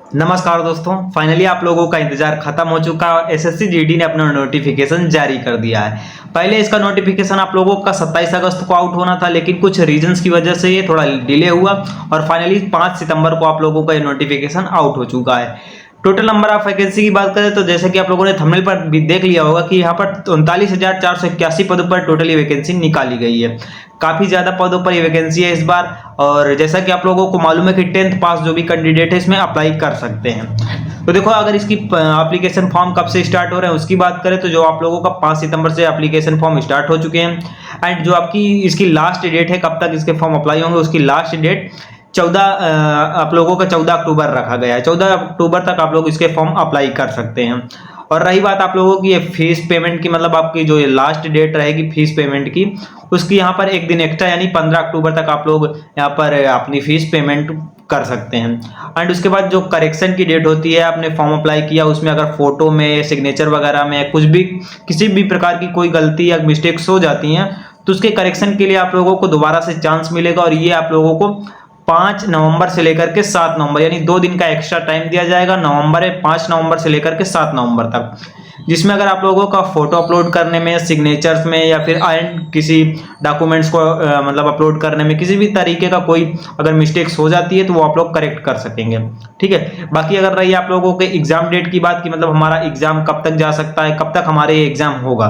नमस्कार दोस्तों, फाइनली आप लोगों का इंतजार खत्म हो चुका है। एसएससी जीडी ने अपना नोटिफिकेशन जारी कर दिया है। पहले इसका नोटिफिकेशन आप लोगों का 27 अगस्त को आउट होना था, लेकिन कुछ रीजंस की वजह से ये थोड़ा डिले हुआ और फाइनली 5 सितंबर को आप लोगों का ये नोटिफिकेशन आउट हो चुका है। टोटल नंबर ऑफ वैकेंसी की बात करें तो जैसे कि आप लोगों ने थंबनेल पर भी देख लिया होगा कि यहाँ पर 39,481 पदों पर टोटली वैकेंसी निकाली गई है। काफी ज्यादा पदों पर ये वैकेंसी है इस बार। और जैसा कि आप लोगों को मालूम है कि 10th पास जो भी कैंडिडेट है इसमें अप्लाई कर सकते हैं। तो देखो, अगर इसकी एप्लीकेशन फॉर्म कब से स्टार्ट हो रहे हैं उसकी बात करें तो जो आप लोगों का 5 सितंबर से एप्लीकेशन फॉर्म स्टार्ट हो चुके हैं। एंड जो आपकी इसकी लास्ट डेट है कब तक इसके फॉर्म अप्लाई होंगे, उसकी लास्ट डेट 14 आप लोगों का 14 अक्टूबर रखा गया है। 14 अक्टूबर तक आप लोग इसके फॉर्म अप्लाई कर सकते हैं। और रही बात आप लोगों की ये फीस पेमेंट की, मतलब आपकी जो ये लास्ट डेट रहेगी फीस पेमेंट की, उसकी यहाँ पर एक दिन एक्स्ट्रा यानी 15 अक्टूबर तक आप लोग यहाँ पर अपनी फीस पेमेंट कर सकते हैं। एंड उसके बाद जो करेक्शन की डेट होती है, आपने फॉर्म अप्लाई किया उसमें अगर फोटो में, सिग्नेचर वगैरह में कुछ भी किसी भी प्रकार की कोई गलती या मिस्टेक्स हो जाती हैं तो उसके करेक्शन के लिए आप लोगों को दोबारा से चांस मिलेगा। और ये आप लोगों को 5 नवंबर से लेकर के 7 नवंबर यानी 2 दिन का एक्स्ट्रा टाइम दिया जाएगा। नवंबर 5 नवंबर से लेकर के 7 नवंबर तक, जिसमें अगर आप लोगों का फोटो अपलोड करने में, सिग्नेचर्स में या फिर किसी डॉक्यूमेंट्स को मतलब अपलोड करने में किसी भी तरीके का कोई अगर मिस्टेक्स हो जाती है तो वो आप लोग करेक्ट कर सकेंगे। ठीक है। बाकी अगर रही आप लोगों के एग्जाम डेट की बात की, मतलब हमारा एग्जाम कब तक जा सकता है, कब तक हमारे एग्जाम होगा,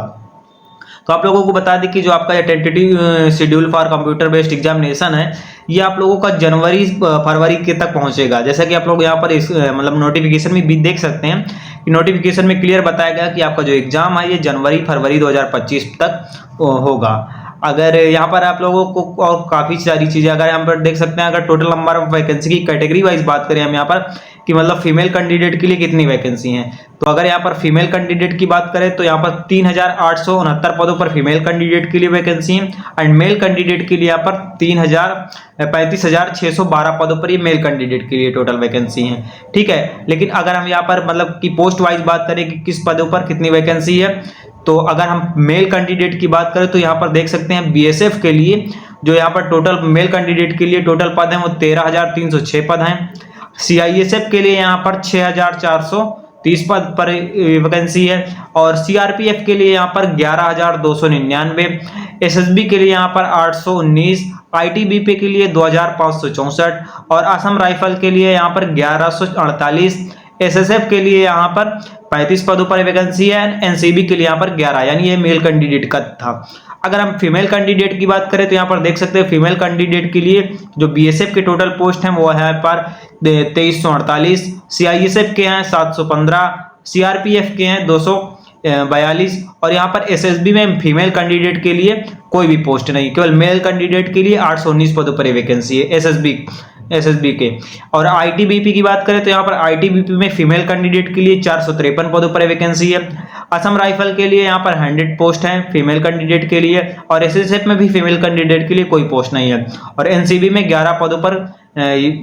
तो आप लोगों को बता दें कि जो आपका ये tentative schedule for computer based examination है ये आप लोगों का जनवरी फरवरी के तक पहुंचेगा। जैसा कि आप लोग यहाँ पर इस मतलब नोटिफिकेशन में भी देख सकते हैं कि नोटिफिकेशन में क्लियर बताया गया कि आपका जो एग्जाम है ये जनवरी फरवरी 2025 तक होगा। अगर यहाँ पर आप लोगों को और काफ़ी सारी चीज़ें अगर यहाँ पर देख सकते हैं, अगर टोटल नंबर ऑफ वैकेंसी की कैटेगरी वाइज बात करें हम यहाँ पर कि मतलब फीमेल कैंडिडेट के लिए कितनी वैकेंसी हैं, तो अगर यहाँ पर फीमेल कैंडिडेट की बात करें तो यहाँ पर 3,869 पदों पर फीमेल कैंडिडेट के लिए वैकेंसी है। एंड मेल कैंडिडेट के लिए यहाँ पर 35,612 पदों पर ये मेल कैंडिडेट के लिए टोटल वैकेंसी है। ठीक है। लेकिन अगर हम यहाँ पर मतलब कि पोस्ट वाइज बात करें कि किस पदों पर कितनी वैकेंसी है, तो अगर हम मेल कैंडिडेट की बात करें तो यहाँ पर देख सकते हैं बीएसएफ के लिए जो यहाँ पर टोटल मेल कैंडिडेट के लिए टोटल पद हैं वो 13,306 पद हैं। सीआईएसएफ के लिए यहाँ पर 6,430 पद पर वैकेंसी है। और सीआरपीएफ के लिए यहाँ पर 11,299, एसएसबी के लिए यहाँ पर 819, आईटीबीपी के लिए 2,564 और असम राइफल के लिए यहाँ पर 1,148, एसएसएफ के लिए यहाँ पर 35 पदों पर वैकेंसी है। एनसीबी के लिए यहाँ पर 11, यानी ये मेल कैंडिडेट का था। अगर हम फीमेल कैंडिडेट की बात करें तो यहाँ पर देख सकते हैं फीमेल कैंडिडेट के लिए जो बीएसएफ के टोटल पोस्ट हैं वो है पर 2348, सीआईएसएफ के हैं 715, सीआरपीएफ के हैं 242 और यहाँ पर एसएसबी में फीमेल कैंडिडेट के लिए कोई भी पोस्ट नहीं, केवल मेल कैंडिडेट के लिए 819 पदों पर वैकेंसी है एसएसबी के। और आईटीबीपी की बात करें तो यहाँ पर आईटीबीपी में फीमेल कैंडिडेट के लिए 453 पदों पर वैकेंसी है। असम राइफल के लिए यहाँ पर 100 पोस्ट हैं फीमेल कैंडिडेट के लिए और एसएसएफ में भी फीमेल कैंडिडेट के लिए कोई पोस्ट नहीं है। और एनसीबी में 11 पदों पर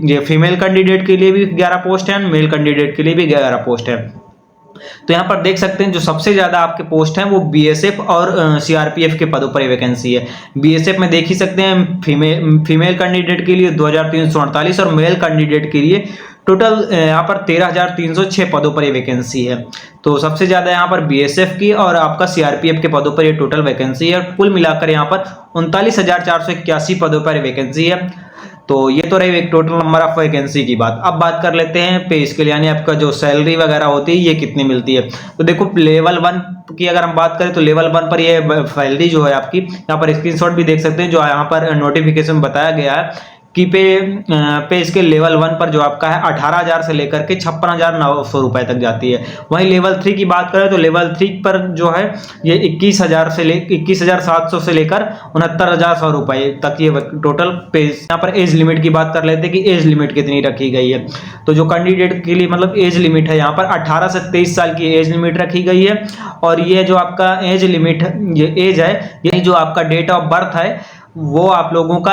ये फीमेल कैंडिडेट के लिए भी 11 पोस्ट हैं, मेल कैंडिडेट के लिए भी 11 पोस्ट है। तो यहाँ पर देख सकते हैं जो सबसे ज्यादा आपके पोस्ट हैं वो बीएसएफ और सीआरपीएफ के पदों पर वैकेंसी है। बीएसएफ में देख ही सकते हैं फीमेल कैंडिडेट के लिए 2,348 और मेल कैंडिडेट के लिए टोटल यहाँ पर 13,306 पदों पर ये वैकेंसी है। तो सबसे ज्यादा यहाँ पर बीएसएफ की और आपका सीआरपीएफ के पदों पर ये टोटल वैकेंसी है। कुल मिलाकर यहाँ पर 39,481 पदों पर वैकेंसी है। तो ये तो रही एक टोटल नंबर ऑफ वैकेंसी की बात। अब बात कर लेते हैं पे स्केल, यानी आपका जो सैलरी वगैरह होती है ये कितनी मिलती है। तो देखो लेवल 1 की अगर हम बात करें तो लेवल 1 पर ये सैलरी जो है आपकी, यहाँ पर स्क्रीनशॉट भी देख सकते हैं जो यहाँ पर नोटिफिकेशन में बताया गया है कि पे स्केल लेवल 1 पर जो आपका है 18,000 से लेकर के 56,900 रुपए तक जाती है। वहीं लेवल 3 की बात करें तो लेवल 3 पर जो है ये 21,700 से लेकर 69,100 रुपए तक ये टोटल पे। यहाँ पर एज लिमिट की बात कर लेते हैं कि एज लिमिट कितनी रखी गई है। तो जो कैंडिडेट के लिए मतलब एज लिमिट है यहाँ पर 18 से 23 साल की एज लिमिट रखी गई है। और ये जो आपका एज लिमिट ये एज है, ये जो आपका डेट ऑफ बर्थ है वो आप लोगों का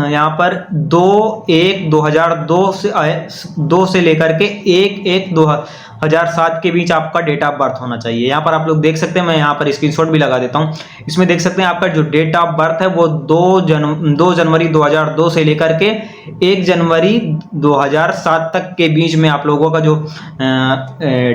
यहाँ पर 2/1/2002 से लेकर के 1/1/2000 2007 के बीच आपका डेट ऑफ बर्थ होना चाहिए। यहाँ पर आप लोग देख सकते हैं, मैं यहाँ पर स्क्रीनशॉट भी लगा देता हूँ। इसमें देख सकते हैं आपका जो डेट ऑफ बर्थ है वो 2 जनवरी 2002 से लेकर के 1 जनवरी 2007 तक के बीच में आप लोगों का जो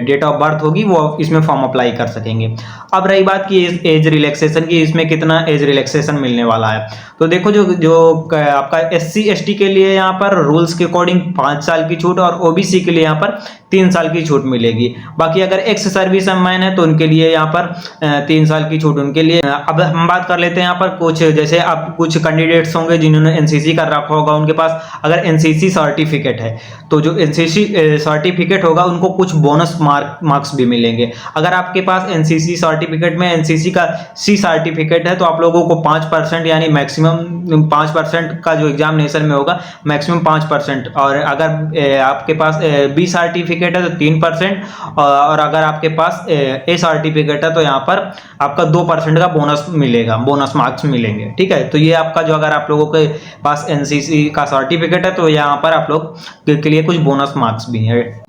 डेट ऑफ बर्थ होगी वो इसमें फॉर्म अप्लाई कर सकेंगे। अब रही बात की एज रिलैक्सेशन की, इसमें कितना एज रिलैक्सेशन मिलने वाला है। तो देखो जो आपका SC ST के लिए यहाँ पर रूल्स के अकॉर्डिंग 5 साल की छूट और OBC के लिए यहाँ पर 3 साल की छूट मिलेगी। बाकी अगर एक्स सर्विस मैन है तो उनके लिए यहाँ पर 3 साल की छूट उनके लिए। अब हम बात कर लेते हैं यहाँ पर कुछ, जैसे अब कुछ कैंडिडेट्स होंगे जिन्होंने NCC कर रखा होगा, उनके पास अगर NCC सर्टिफिकेट है तो जो NCC सर्टिफिकेट होगा उनको कुछ बोनस मार्क्स भी मिलेंगे। अगर आपके पास NCC सर्टिफिकेट में NCC का C सर्टिफिकेट है तो आप लोगों को 5% यानी मैक्सिमम 5% का जो एग्जामिनेशन में होगा मैक्सिमम 5%, और अगर आपके पास B सर्टिफिकेट है तो 3%, और अगर आपके पास A सर्टिफिकेट है तो यहाँ पर आपका 2% का बोनस मिलेगा, बोनस मार्क्स मिलेंगे। ठीक है, तो ये आपका जो अगर आप लोगों के पास NCC का सर्टिफिकेट है तो यहाँ पर आप लोग के लिए कुछ बोनस मार्क्स भी है।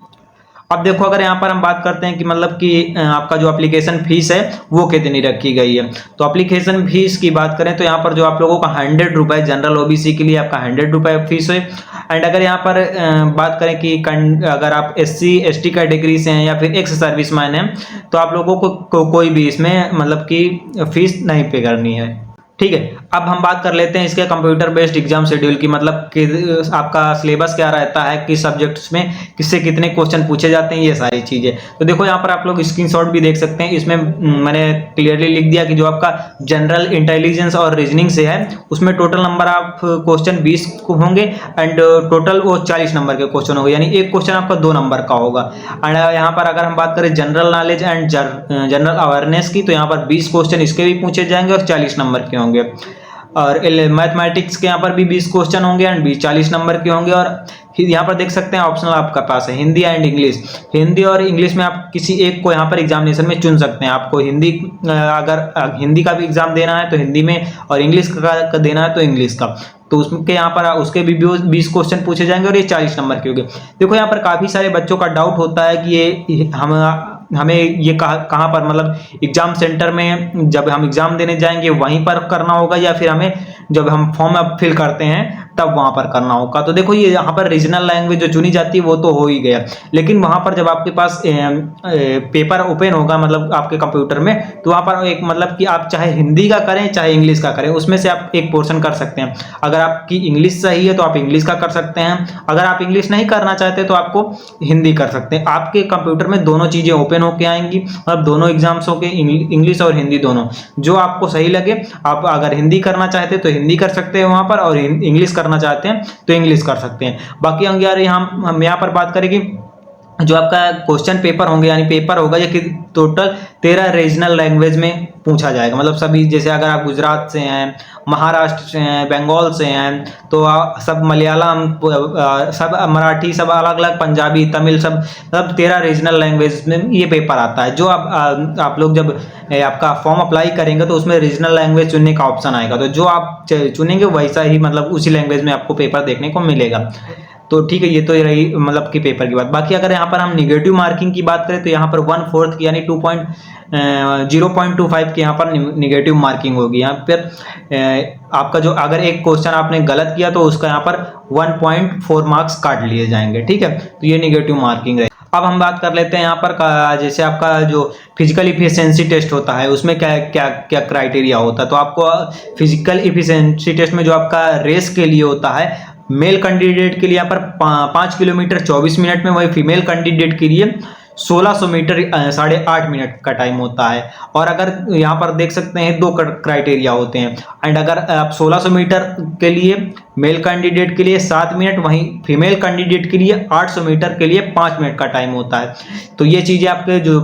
अब देखो अगर यहाँ पर हम बात करते हैं कि मतलब कि आपका जो एप्लीकेशन फीस है वो कितनी रखी गई है, तो एप्लीकेशन फीस की बात करें तो यहाँ पर जो आप लोगों का 100 रुपये जनरल OBC के लिए आपका 100 रुपये फीस है। एंड अगर यहाँ पर बात करें कि अगर आप SC ST कैटेगरी से हैं या फिर एक्स सर्विसमैन हैं तो आप लोगों को कोई भी इसमें मतलब कि फीस नहीं पे करनी है। ठीक है, अब हम बात कर लेते हैं इसके कंप्यूटर बेस्ड एग्जाम शेड्यूल की, मतलब कि आपका सिलेबस क्या रहता है, किस सब्जेक्ट्स में किससे कितने क्वेश्चन पूछे जाते हैं, ये सारी चीजें। तो देखो यहाँ पर आप लोग स्क्रीनशॉट भी देख सकते हैं, इसमें मैंने क्लियरली लिख दिया कि जो आपका जनरल इंटेलिजेंस और रीजनिंग से है उसमें टोटल नंबर ऑफ क्वेश्चन 20 होंगे एंड टोटल वो 40 नंबर के क्वेश्चन होंगे, यानी एक क्वेश्चन आपका 2 नंबर का होगा। एंड यहाँ पर अगर हम बात करें general knowledge and general awareness की तो यहाँ पर 20 क्वेश्चन इसके भी पूछे जाएंगे और 40 नंबर के होंगे। और मैथमेटिक्स के यहाँ पर भी 20 क्वेश्चन होंगे एंड 40 नंबर के होंगे। और यहाँ पर देख सकते हैं ऑप्शनल आपका पास है हिंदी एंड इंग्लिश। हिंदी और इंग्लिश में आप किसी एक को यहाँ पर एग्जामिनेशन में चुन सकते हैं। आपको हिंदी अगर हिंदी का भी एग्जाम देना है तो हिंदी में, और इंग्लिश का देना है तो इंग्लिश का, तो उसके यहाँ पर उसके भी 20 क्वेश्चन पूछे जाएंगे और ये 40 नंबर के होंगे। देखो यहाँ पर काफी सारे बच्चों का डाउट होता है कि ये हमें ये कहाँ पर, मतलब एग्जाम सेंटर में जब हम एग्जाम देने जाएंगे वहीं पर करना होगा या फिर हमें जब हम फॉर्म फिल करते हैं तब वहां पर करना होगा। तो देखो ये यहाँ पर रीजनल लैंग्वेज जो चुनी जाती है वो तो हो ही गया, लेकिन वहां पर जब आपके पास पेपर ओपन होगा मतलब आपके कंप्यूटर में, तो वहां पर एक मतलब कि आप चाहे हिंदी का करें चाहे इंग्लिश का करें, उसमें से आप एक पोर्शन कर सकते हैं। अगर आपकी इंग्लिश सही है तो आप इंग्लिश का कर सकते हैं, अगर आप इंग्लिश नहीं करना चाहते तो आपको हिंदी कर सकते हैं। आपके कंप्यूटर में दोनों चीजें ओपन होके आएंगी, मतलब दोनों एग्जाम्स होके इंग्लिश और हिंदी दोनों, जो आपको सही लगे। आप अगर हिंदी करना चाहते हैं तो हिंदी कर सकते हैं वहां पर, और इंग्लिश करना चाहते हैं तो इंग्लिश कर सकते हैं। बाकी हम यहाँ पर बात करें कि जो आपका क्वेश्चन पेपर होंगे, यानी पेपर होगा ये कि टोटल 13 रीजनल लैंग्वेज में पूछा जाएगा। मतलब सभी, जैसे अगर आप गुजरात से हैं, महाराष्ट्र से हैं, बंगाल से हैं तो सब मलयालम, सब मराठी, सब अलग अलग, पंजाबी, तमिल, सब 13 रीजनल लैंग्वेज में ये पेपर आता है। जो आप लोग जब आपका फॉर्म अप्लाई करेंगे तो उसमें रीजनल लैंग्वेज चुनने का ऑप्शन आएगा, तो जो आप चुनेंगे वैसा ही मतलब उसी लैंग्वेज में आपको पेपर देखने को मिलेगा। तो ठीक है, ये तो रही मतलब कि पेपर की बात। बाकी अगर यहाँ पर हम निगेटिव मार्किंग की बात करें तो यहाँ पर 1/4 यानी 0.25 की यहाँ पर निगेटिव मार्किंग होगी। यहाँ पर आपका जो अगर एक क्वेश्चन आपने गलत किया तो उसका यहाँ पर 1.4 मार्क्स काट लिए जाएंगे। ठीक है, तो ये निगेटिव मार्किंग है। अब हम बात कर लेते हैं यहाँ पर जैसे आपका जो फिजिकल इफिशिएंसी टेस्ट होता है उसमें क्या क्या क्या क्राइटेरिया होता है। तो आपको फिजिकल इफिशिएंसी टेस्ट में जो आपका रेस के लिए होता है, मेल कैंडिडेट के लिए यहाँ पर 5 किलोमीटर 24 मिनट में, वही फीमेल कैंडिडेट के लिए 1600 मीटर 8.5 मिनट का टाइम होता है। और अगर यहाँ पर देख सकते हैं 2 क्राइटेरिया होते हैं। एंड अगर आप 1600 मीटर के लिए मेल कैंडिडेट के लिए 7 मिनट, वहीं फीमेल कैंडिडेट के लिए 800 मीटर के लिए 5 मिनट का टाइम होता है। तो ये चीज़ें आपके जो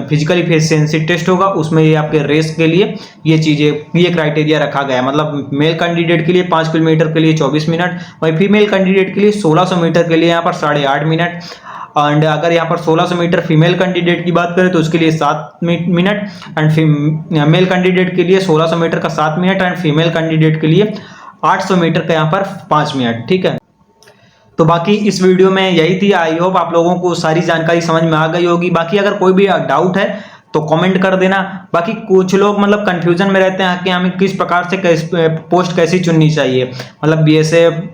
फिजिकल इफिशिएंसी टेस्ट होगा उसमें ये आपके रेस के लिए ये चीज़ें, ये क्राइटेरिया रखा गया है। मतलब मेल कैंडिडेट के लिए 5 किलोमीटर के लिए 24 मिनट, वहीं फीमेल कैंडिडेट के लिए 1600 मीटर के लिए यहाँ पर 8.5 मिनट। एंड अगर यहाँ पर 1600 मीटर फीमेल कैंडिडेट की बात करें तो उसके लिए 7 मिनट, एंड मेल कैंडिडेट के लिए 1600 मीटर का 7 मिनट, एंड फीमेल कैंडिडेट के लिए 800 मीटर का यहाँ पर 5 मिनट। ठीक है, तो बाकी इस वीडियो में यही थी। आई होप आप लोगों को सारी जानकारी समझ में आ गई होगी। बाकी अगर कोई भी डाउट है तो कमेंट कर देना। बाकी कुछ लोग मतलब कंफ्यूजन में रहते हैं कि हमें किस प्रकार से पोस्ट कैसी चुननी चाहिए, मतलब बीएसएफ,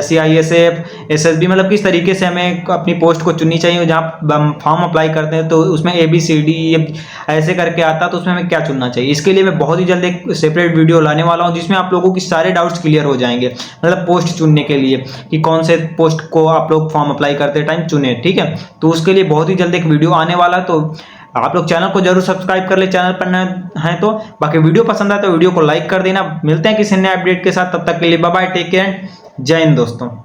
सीआईएसएफ, एसएसबी, मतलब किस तरीके से हमें अपनी पोस्ट को चुननी चाहिए। जहाँ फॉर्म अप्लाई करते हैं तो उसमें ABCD ऐसे करके आता है, तो उसमें हमें क्या चुनना चाहिए, इसके लिए मैं बहुत ही जल्द एक सेपरेट वीडियो लाने वाला हूँ जिसमें आप लोगों की सारे डाउट्स क्लियर हो जाएंगे, मतलब पोस्ट चुनने के लिए कि कौन से पोस्ट को आप लोग फॉर्म अप्लाई करते टाइम चुने। ठीक है, तो उसके लिए बहुत ही जल्द एक वीडियो आने वाला है, तो आप लोग चैनल को जरूर सब्सक्राइब कर ले, चैनल पर नए हैं तो। बाकी वीडियो पसंद आए तो वीडियो को लाइक कर देना। मिलते हैं किसी नए अपडेट के साथ, तब तक के लिए बाय बाय, टेक केयर, जय हिंद दोस्तों।